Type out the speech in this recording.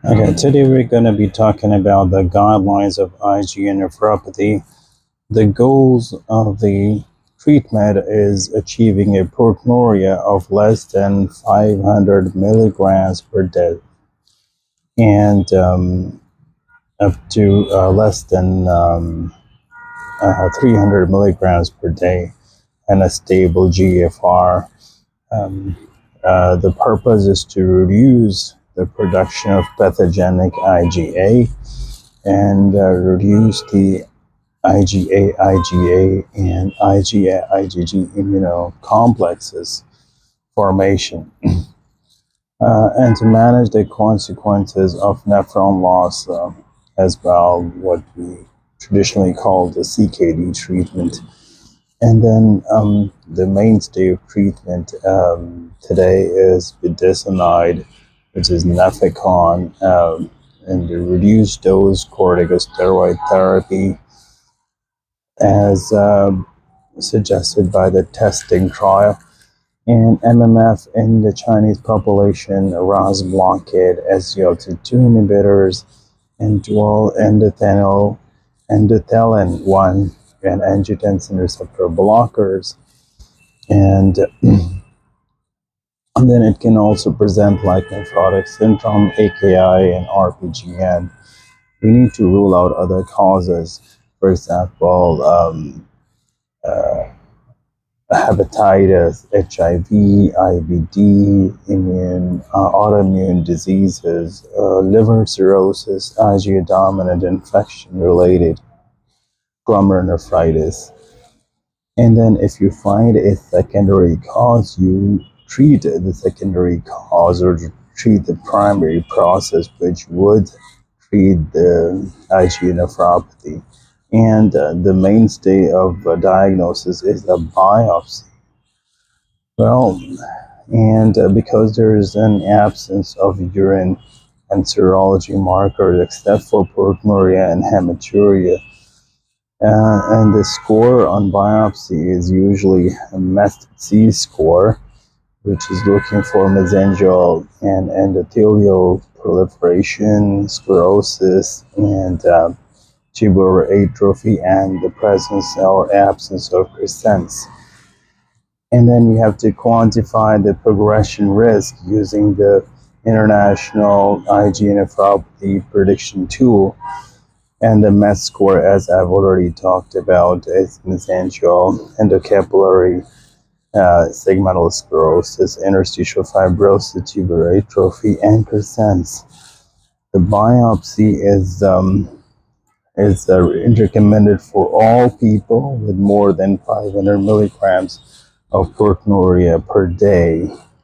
Okay, today we're going to be talking about the guidelines of IgA nephropathy. The goals of the treatment is achieving a proteinuria of less than 500 milligrams per day and up to less than 300 milligrams per day and a stable GFR. Um, the purpose is to reduce the production of pathogenic IgA and reduce the IgA, and IgG immunocomplexes formation, and to manage the consequences of nephron loss as well, what we traditionally call the CKD treatment. And then the mainstay of treatment today is budesonide, which is Nefecon, and the reduced dose corticosteroid therapy, as suggested by the testing trial, and MMF in the Chinese population, RAS blockade, SGLT2 inhibitors, and dual endothelin 1 and angiotensin receptor blockers. And, and then it can also present like nephrotic syndrome, AKI, and RPGN. We need to rule out other causes, for example, hepatitis, HIV, IBD, autoimmune diseases, liver cirrhosis, IgA dominant infection-related glomerulonephritis. And then if you find a secondary cause, you treat the secondary cause or treat the primary process, which would treat the IgA nephropathy. And the mainstay of diagnosis is a biopsy. Well, and because there is an absence of urine and serology markers except for proteinuria and hematuria, and the score on biopsy is usually a MEST-C score, which is looking for mesangial and endothelial proliferation, sclerosis, and tubular atrophy, and the presence or absence of crescents. And then we have to quantify the progression risk using the International IgA Nephropathy Prediction Tool. And the MES score, as I've already talked about, is mesangial, endocapillary, segmental sclerosis, interstitial fibrosis, tubular atrophy, and crescents. The biopsy is recommended for all people with more than 500 milligrams of proteinuria per day.